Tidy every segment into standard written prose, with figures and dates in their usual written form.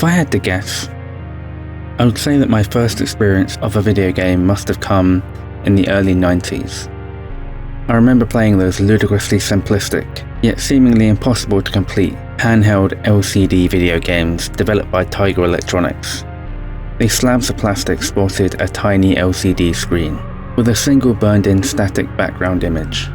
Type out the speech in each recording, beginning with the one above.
If I had to guess, I would say that my first experience of a video game must have come in the early 90s. I remember playing those ludicrously simplistic, yet seemingly impossible to complete, handheld LCD video games developed by Tiger Electronics. These slabs of plastic sported a tiny LCD screen, with a single burned-in static background image.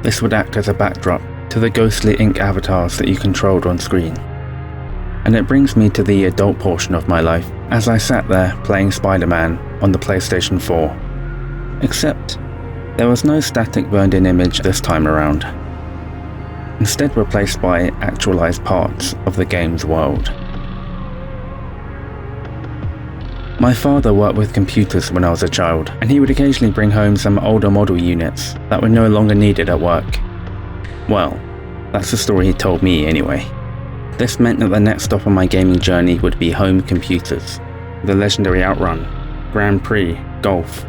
This would act as a backdrop to the ghostly ink avatars that you controlled on screen. And it brings me to the adult portion of my life, as I sat there playing Spider-Man on the PlayStation 4. Except, there was no static burned-in image this time around, instead replaced by actualized parts of the game's world. My father worked with computers when I was a child, and he would occasionally bring home some older model units that were no longer needed at work. Well, that's the story he told me anyway. This meant that the next stop on my gaming journey would be home computers. The legendary Outrun, Grand Prix, Golf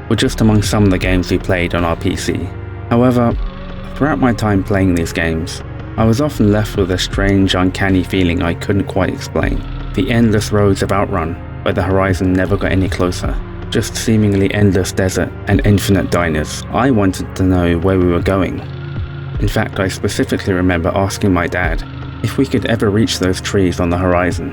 were just among some of the games we played on our PC. However, throughout my time playing these games, I was often left with a strange, uncanny feeling I couldn't quite explain. The endless roads of Outrun, where the horizon never got any closer. Just seemingly endless desert and infinite diners. I wanted to know where we were going. In fact, I specifically remember asking my dad if we could ever reach those trees on the horizon.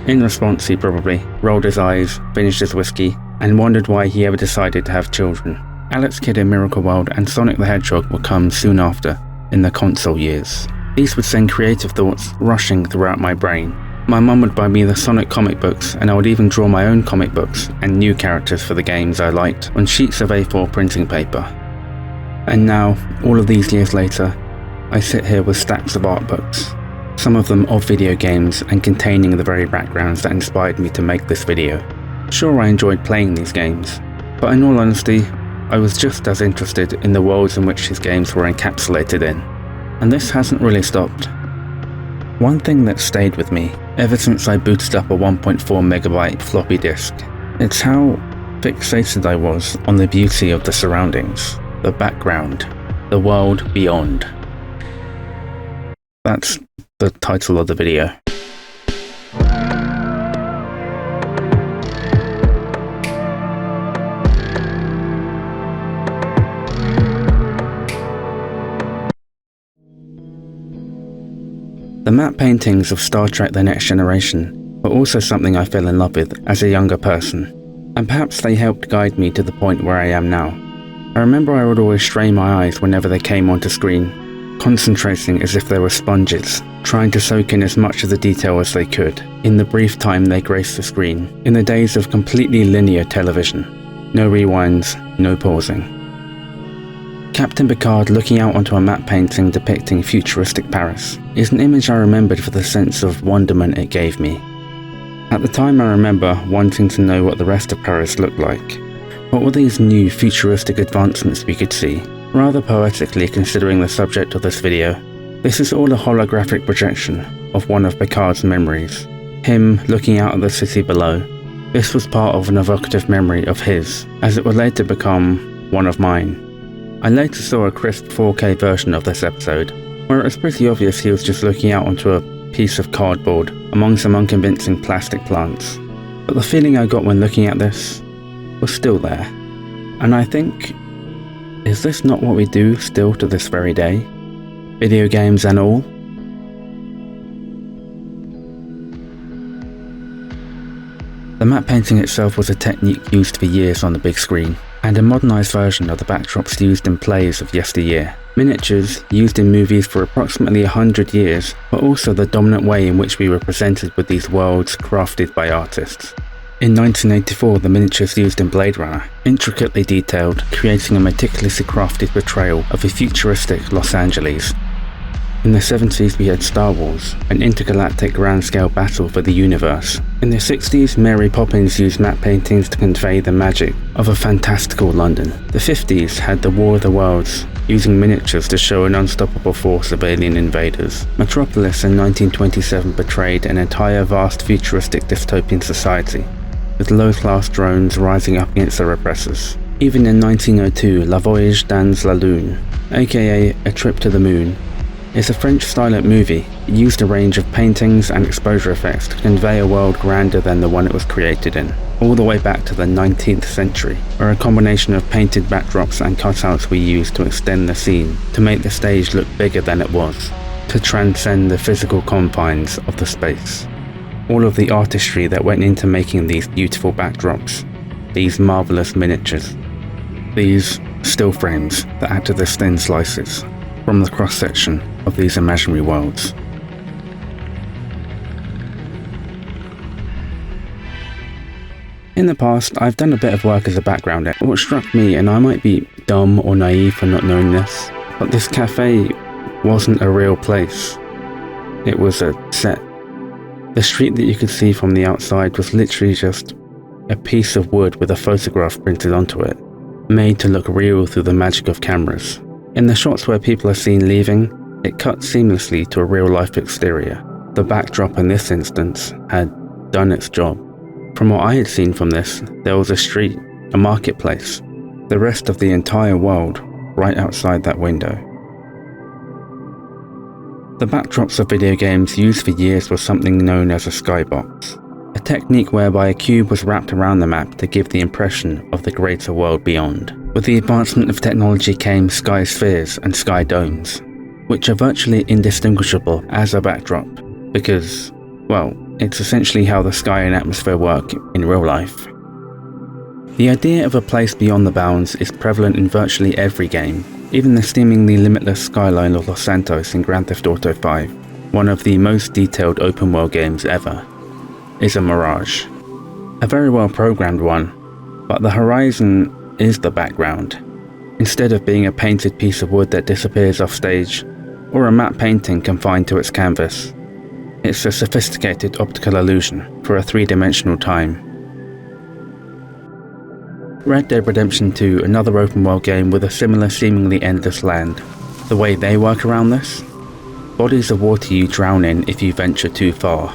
In response, he probably rolled his eyes, finished his whiskey, and wondered why he ever decided to have children. Alex Kidd in Miracle World and Sonic the Hedgehog would come soon after, in the console years. These would send creative thoughts rushing throughout my brain. My mum would buy me the Sonic comic books, and I would even draw my own comic books and new characters for the games I liked on sheets of A4 printing paper. And now, all of these years later, I sit here with stacks of art books, some of them of video games and containing the very backgrounds that inspired me to make this video. Sure, I enjoyed playing these games, but in all honesty, I was just as interested in the worlds in which these games were encapsulated in, and this hasn't really stopped. One thing that stayed with me ever since I booted up a 1.4 megabyte floppy disk, it's how fixated I was on the beauty of the surroundings, the background, the world beyond. That's the title of the video. The map paintings of Star Trek The Next Generation were also something I fell in love with as a younger person, and perhaps they helped guide me to the point where I am now. I remember I would always strain my eyes whenever they came onto screen, concentrating as if they were sponges, trying to soak in as much of the detail as they could, in the brief time they graced the screen, in the days of completely linear television. No rewinds, no pausing. Captain Picard looking out onto a map painting depicting futuristic Paris is an image I remembered for the sense of wonderment it gave me. At the time, I remember wanting to know what the rest of Paris looked like. What were these new futuristic advancements we could see? Rather poetically considering the subject of this video, this is all a holographic projection of one of Picard's memories. Him looking out at the city below. This was part of an evocative memory of his, as it would later become one of mine. I later saw a crisp 4K version of this episode, where it was pretty obvious he was just looking out onto a piece of cardboard among some unconvincing plastic plants. But the feeling I got when looking at this was still there. And I think, is this not what we do still to this very day? Video games and all? The map painting itself was a technique used for years on the big screen, and a modernised version of the backdrops used in plays of yesteryear. Miniatures, used in movies for approximately 100 years, were also the dominant way in which we were presented with these worlds crafted by artists. In 1984, the miniatures used in Blade Runner, intricately detailed, creating a meticulously crafted portrayal of a futuristic Los Angeles. In the 70s we had Star Wars, an intergalactic grand-scale battle for the universe. In the 60s, Mary Poppins used matte paintings to convey the magic of a fantastical London. The 50s had the War of the Worlds, using miniatures to show an unstoppable force of alien invaders. Metropolis in 1927 portrayed an entire vast futuristic dystopian society, with low-class drones rising up against their oppressors. Even in 1902, La Voyage dans la Lune, aka A Trip to the Moon, It's a French silent movie. It used a range of paintings and exposure effects to convey a world grander than the one it was created in, all the way back to the 19th century, where a combination of painted backdrops and cutouts were used to extend the scene, to make the stage look bigger than it was, to transcend the physical confines of the space. All of the artistry that went into making these beautiful backdrops, these marvelous miniatures, these still frames that acted as thin slices from the cross-section of these imaginary worlds. In the past, I've done a bit of work as a background. What struck me, and I might be dumb or naive for not knowing this, but this cafe wasn't a real place. It was a set. The street that you could see from the outside was literally just a piece of wood with a photograph printed onto it, made to look real through the magic of cameras. In the shots where people are seen leaving, it cut seamlessly to a real-life exterior. The backdrop in this instance had done its job. From what I had seen from this, there was a street, a marketplace, the rest of the entire world right outside that window. The backdrops of video games used for years was something known as a skybox, a technique whereby a cube was wrapped around the map to give the impression of the greater world beyond. With the advancement of technology came Skyspheres and Sky Domes, which are virtually indistinguishable as a backdrop, because, well, it's essentially how the sky and atmosphere work in real life. The idea of a place beyond the bounds is prevalent in virtually every game. Even the seemingly limitless skyline of Los Santos in Grand Theft Auto 5, one of the most detailed open world games ever, is a mirage. A very well programmed one, but the horizon is the background, instead of being a painted piece of wood that disappears off stage, or a matte painting confined to its canvas. It's a sophisticated optical illusion for a three-dimensional time. Red Dead Redemption 2, another open world game with a similar seemingly endless land. The way they work around this? Bodies of water you drown in if you venture too far.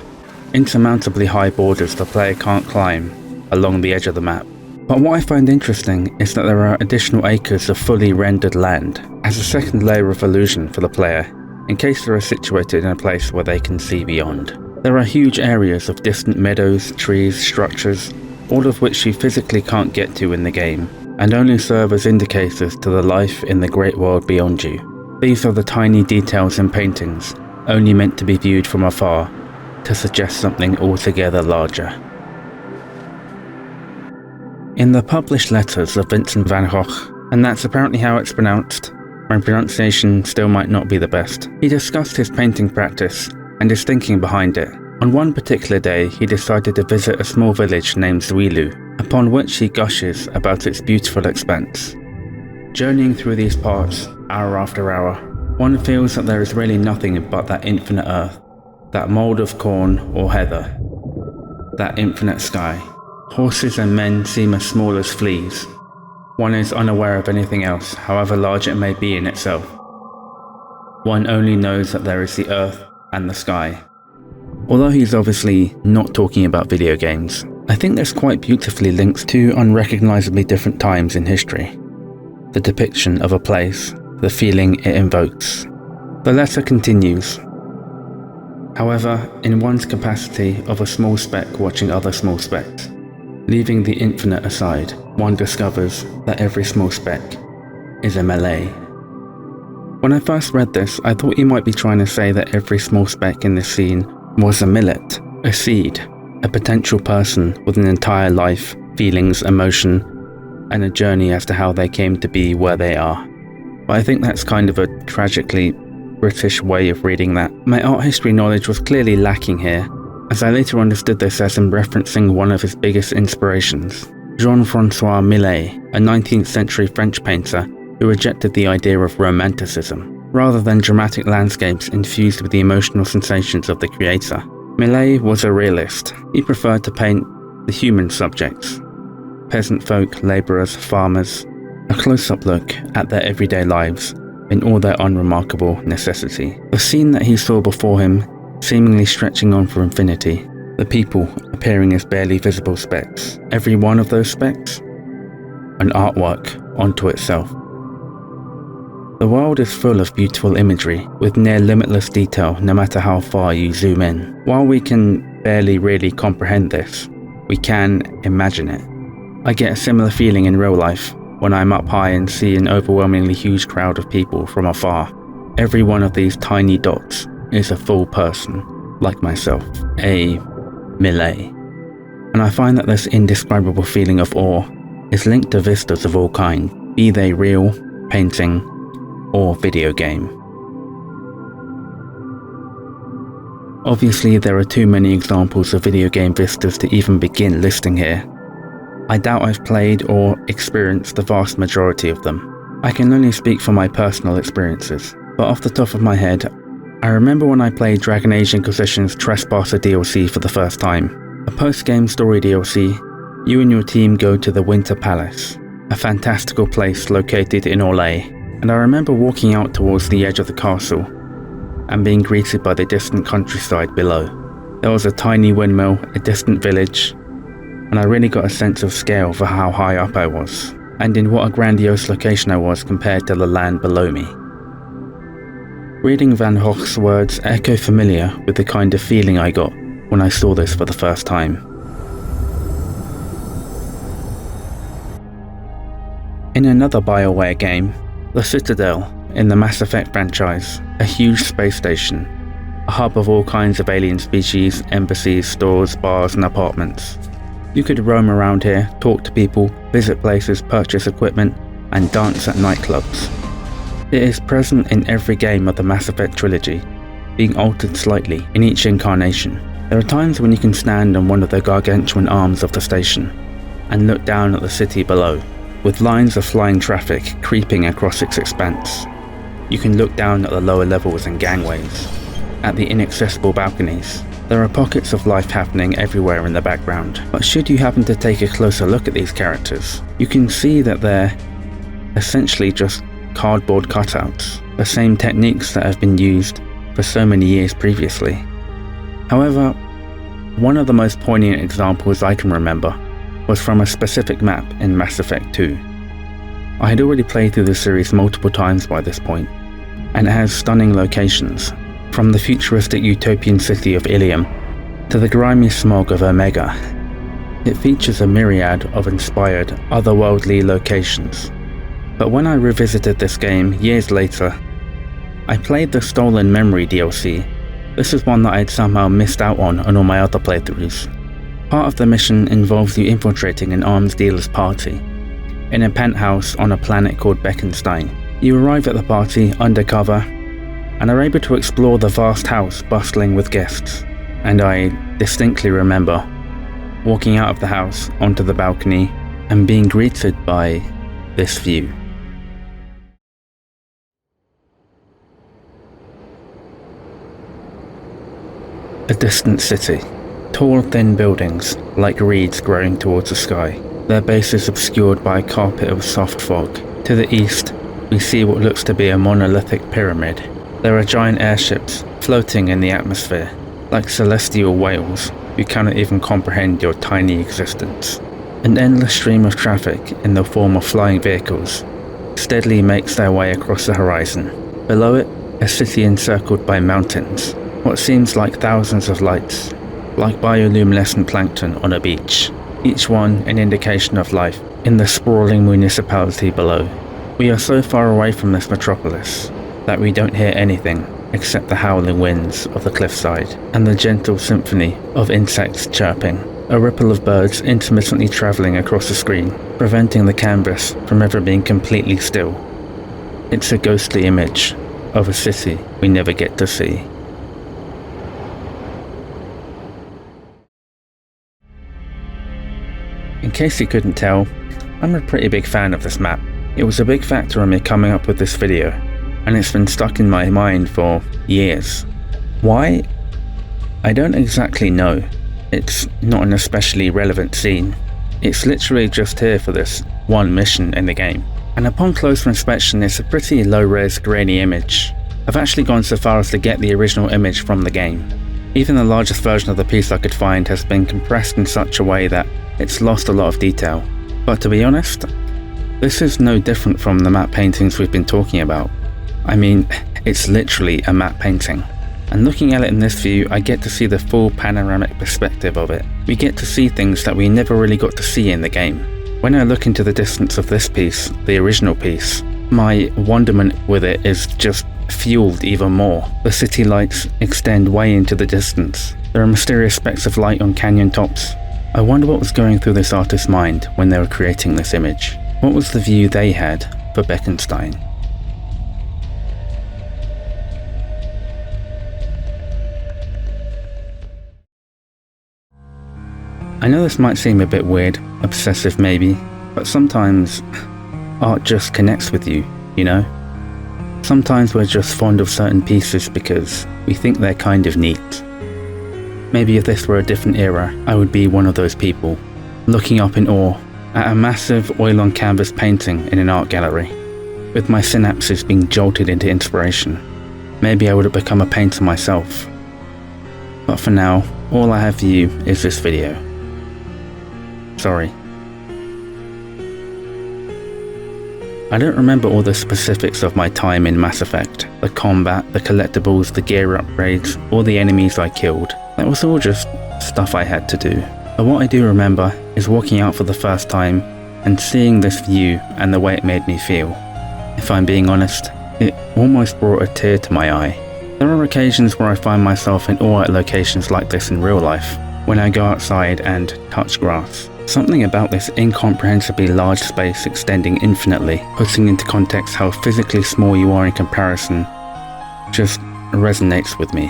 Insurmountably high borders the player can't climb along the edge of the map. But what I find interesting is that there are additional acres of fully rendered land as a second layer of illusion for the player, in case they are situated in a place where they can see beyond. There are huge areas of distant meadows, trees, structures, all of which you physically can't get to in the game, and only serve as indicators to the life in the great world beyond you. These are the tiny details in paintings, only meant to be viewed from afar, to suggest something altogether larger. In the published letters of Vincent van Gogh, and that's apparently how it's pronounced, my pronunciation still might not be the best, he discussed his painting practice and his thinking behind it. On one particular day, he decided to visit a small village named Zuilu, upon which he gushes about its beautiful expanse. Journeying through these parts, hour after hour, one feels that there is really nothing but that infinite earth, that mould of corn or heather, that infinite sky. Horses and men seem as small as fleas. One is unaware of anything else, however large it may be in itself. One only knows that there is the earth and the sky. Although he's obviously not talking about video games, I think this quite beautifully links two unrecognisably different times in history. The depiction of a place, the feeling it invokes. The letter continues. However, in one's capacity of a small speck watching other small specks, leaving the infinite aside, one discovers that every small speck is a melee. When I first read this, I thought he might be trying to say that every small speck in this scene was a millet, a seed, a potential person with an entire life, feelings, emotion, and a journey as to how they came to be where they are. But I think that's kind of a tragically British way of reading that. My art history knowledge was clearly lacking here, as I later understood this as him referencing one of his biggest inspirations, Jean-François Millet, a 19th century French painter who rejected the idea of romanticism. Rather than dramatic landscapes infused with the emotional sensations of the creator, Millet was a realist. He preferred to paint the human subjects, peasant folk, labourers, farmers, a close-up look at their everyday lives in all their unremarkable necessity. The scene that he saw before him seemingly stretching on for infinity, the people appearing as barely visible specks, every one of those specks, an artwork unto itself. The world is full of beautiful imagery, with near limitless detail no matter how far you zoom in. While we can barely really comprehend this, we can imagine it. I get a similar feeling in real life when I'm up high and see an overwhelmingly huge crowd of people from afar. Every one of these tiny dots is a full person, like myself, a Millet. And I find that this indescribable feeling of awe is linked to vistas of all kind, be they real, painting, or video game. Obviously, there are too many examples of video game vistas to even begin listing here. I doubt I've played or experienced the vast majority of them. I can only speak from my personal experiences, but off the top of my head, I remember when I played Dragon Age Inquisition's Trespasser DLC for the first time. A post-game story DLC, you and your team go to the Winter Palace, a fantastical place located in Orlais, and I remember walking out towards the edge of the castle and being greeted by the distant countryside below. There was a tiny windmill, a distant village, and I really got a sense of scale for how high up I was, and in what a grandiose location I was compared to the land below me. Reading Van Gogh's words echo familiar with the kind of feeling I got when I saw this for the first time. In another BioWare game, the Citadel in the Mass Effect franchise, a huge space station, a hub of all kinds of alien species, embassies, stores, bars and apartments. You could roam around here, talk to people, visit places, purchase equipment, and dance at nightclubs. It is present in every game of the Mass Effect trilogy, being altered slightly in each incarnation. There are times when you can stand on one of the gargantuan arms of the station and look down at the city below, with lines of flying traffic creeping across its expanse. You can look down at the lower levels and gangways, at the inaccessible balconies. There are pockets of life happening everywhere in the background, but should you happen to take a closer look at these characters, you can see that they're essentially just cardboard cutouts, the same techniques that have been used for so many years previously. However, one of the most poignant examples I can remember was from a specific map in Mass Effect 2. I had already played through the series multiple times by this point, and it has stunning locations, from the futuristic utopian city of Ilium to the grimy smog of Omega. It features a myriad of inspired, otherworldly locations. But when I revisited this game years later, I played the Stolen Memory DLC. This is one that I had somehow missed out on all my other playthroughs. Part of the mission involves you infiltrating an arms dealer's party in a penthouse on a planet called Bekenstein. You arrive at the party undercover and are able to explore the vast house bustling with guests. And I distinctly remember walking out of the house onto the balcony and being greeted by this view. A distant city. Tall, thin buildings, like reeds growing towards the sky, their bases obscured by a carpet of soft fog. To the east, we see what looks to be a monolithic pyramid. There are giant airships floating in the atmosphere, like celestial whales who cannot even comprehend your tiny existence. An endless stream of traffic in the form of flying vehicles steadily makes their way across the horizon. Below it, a city encircled by mountains, what seems like thousands of lights, like bioluminescent plankton on a beach, each one an indication of life in the sprawling municipality below. We are so far away from this metropolis that we don't hear anything except the howling winds of the cliffside and the gentle symphony of insects chirping, a ripple of birds intermittently travelling across the screen, preventing the canvas from ever being completely still. It's a ghostly image of a city we never get to see. In case you couldn't tell, I'm a pretty big fan of this map. It was a big factor in me coming up with this video, and it's been stuck in my mind for years. Why? I don't exactly know. It's not an especially relevant scene. It's literally just here for this one mission in the game. And upon closer inspection, it's a pretty low-res grainy image. I've actually gone so far as to get the original image from the game. Even the largest version of the piece I could find has been compressed in such a way that it's lost a lot of detail. But to be honest, this is no different from the map paintings we've been talking about. I mean, it's literally a matte painting. And looking at it in this view, I get to see the full panoramic perspective of it. We get to see things that we never really got to see in the game. When I look into the distance of this piece, the original piece, my wonderment with it is just fueled even more. The city lights extend way into the distance. There are mysterious specks of light on canyon tops. I wonder what was going through this artist's mind when they were creating this image. What was the view they had for Bekenstein? I know this might seem a bit weird, obsessive maybe, but sometimes art just connects with you, you know? Sometimes we're just fond of certain pieces because we think they're kind of neat. Maybe if this were a different era, I would be one of those people, looking up in awe at a massive oil-on-canvas painting in an art gallery, with my synapses being jolted into inspiration. Maybe I would have become a painter myself. But for now, all I have for you is this video. Sorry. I don't remember all the specifics of my time in Mass Effect, the combat, the collectibles, the gear upgrades, or the enemies I killed. That was all just stuff I had to do. But what I do remember is walking out for the first time and seeing this view and the way it made me feel. If I'm being honest, it almost brought a tear to my eye. There are occasions where I find myself in awe at locations like this in real life, when I go outside and touch grass. Something about this incomprehensibly large space extending infinitely, putting into context how physically small you are in comparison, just resonates with me.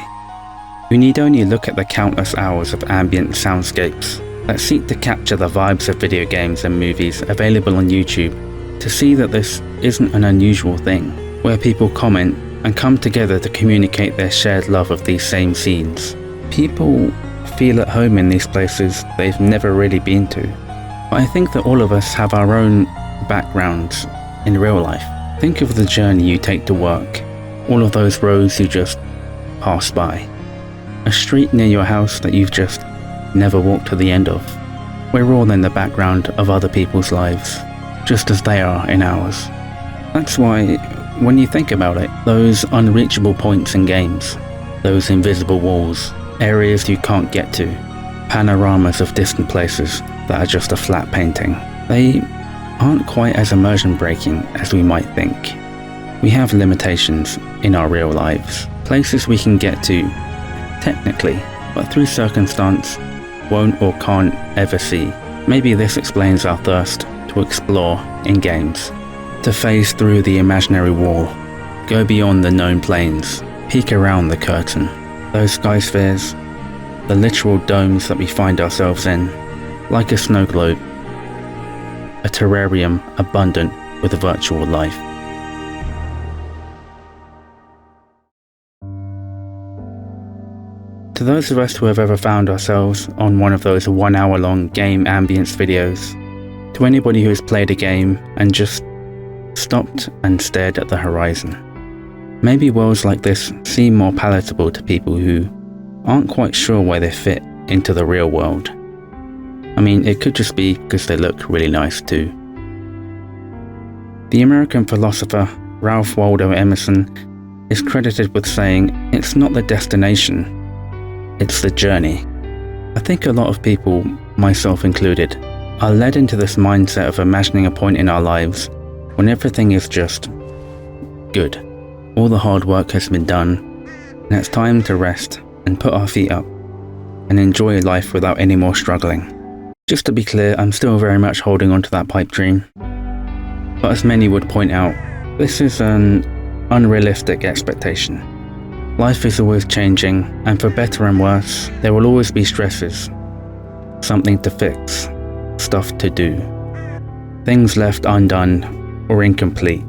You need only look at the countless hours of ambient soundscapes that seek to capture the vibes of video games and movies available on YouTube to see that this isn't an unusual thing, where people comment and come together to communicate their shared love of these same scenes. People feel at home in these places they've never really been to. But I think that all of us have our own backgrounds in real life. Think of the journey you take to work, all of those roads you just pass by, a street near your house that you've just never walked to the end of. We're all in the background of other people's lives, just as they are in ours. That's why, when you think about it, those unreachable points in games, those invisible walls, areas you can't get to, panoramas of distant places that are just a flat painting, they aren't quite as immersion-breaking as we might think. We have limitations in our real lives, places we can get to, technically, but through circumstance, won't or can't ever see. Maybe this explains our thirst to explore in games, to phase through the imaginary wall, go beyond the known planes, peek around the curtain. Those skyspheres, the literal domes that we find ourselves in, like a snow globe, a terrarium abundant with a virtual life. To those of us who have ever found ourselves on one of those 1 hour long game ambience videos, to anybody who has played a game and just stopped and stared at the horizon, maybe worlds like this seem more palatable to people who aren't quite sure where they fit into the real world. I mean, it could just be because they look really nice too. The American philosopher Ralph Waldo Emerson is credited with saying, "It's not the destination, it's the journey." I think a lot of people, myself included, are led into this mindset of imagining a point in our lives when everything is just good. All the hard work has been done, and it's time to rest and put our feet up and enjoy life without any more struggling. Just to be clear, I'm still very much holding on to that pipe dream. But as many would point out, this is an unrealistic expectation. Life is always changing, and for better and worse, there will always be stresses, something to fix, stuff to do, things left undone or incomplete.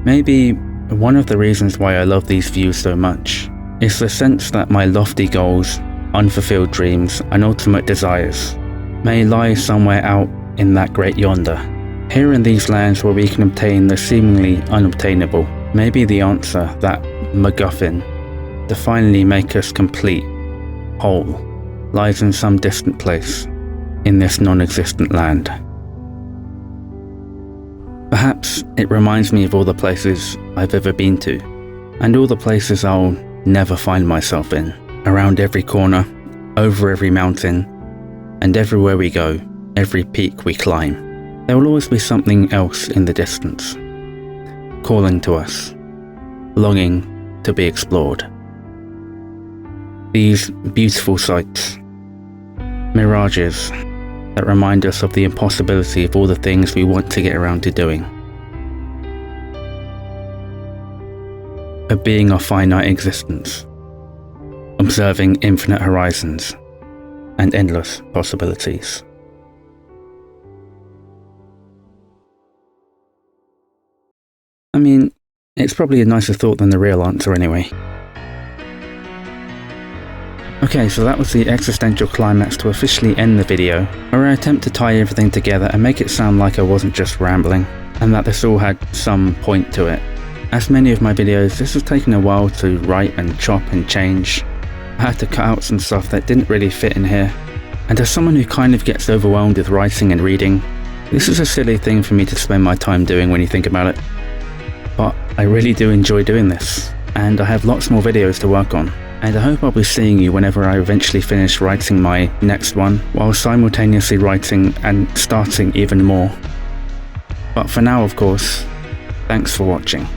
Maybe one of the reasons why I love these views so much is the sense that my lofty goals, unfulfilled dreams, and ultimate desires may lie somewhere out in that great yonder. Here in these lands where we can obtain the seemingly unobtainable, maybe the answer, that MacGuffin, to finally make us complete, whole, lies in some distant place in this non-existent land. Perhaps it reminds me of all the places I've ever been to, and all the places I'll never find myself in. Around every corner, over every mountain, and everywhere we go, every peak we climb, there will always be something else in the distance, calling to us, longing to be explored. These beautiful sights, mirages that remind us of the impossibility of all the things we want to get around to doing, of being our finite existence, observing infinite horizons and endless possibilities. I mean, it's probably a nicer thought than the real answer anyway. Okay, so that was the existential climax to officially end the video, where I attempt to tie everything together and make it sound like I wasn't just rambling, and that this all had some point to it. As many of my videos, this has taken a while to write and chop and change. I had to cut out some stuff that didn't really fit in here, and as someone who kind of gets overwhelmed with writing and reading, this is a silly thing for me to spend my time doing when you think about it. But I really do enjoy doing this, and I have lots more videos to work on. And I hope I'll be seeing you whenever I eventually finish writing my next one, while simultaneously writing and starting even more. But for now, of course, thanks for watching.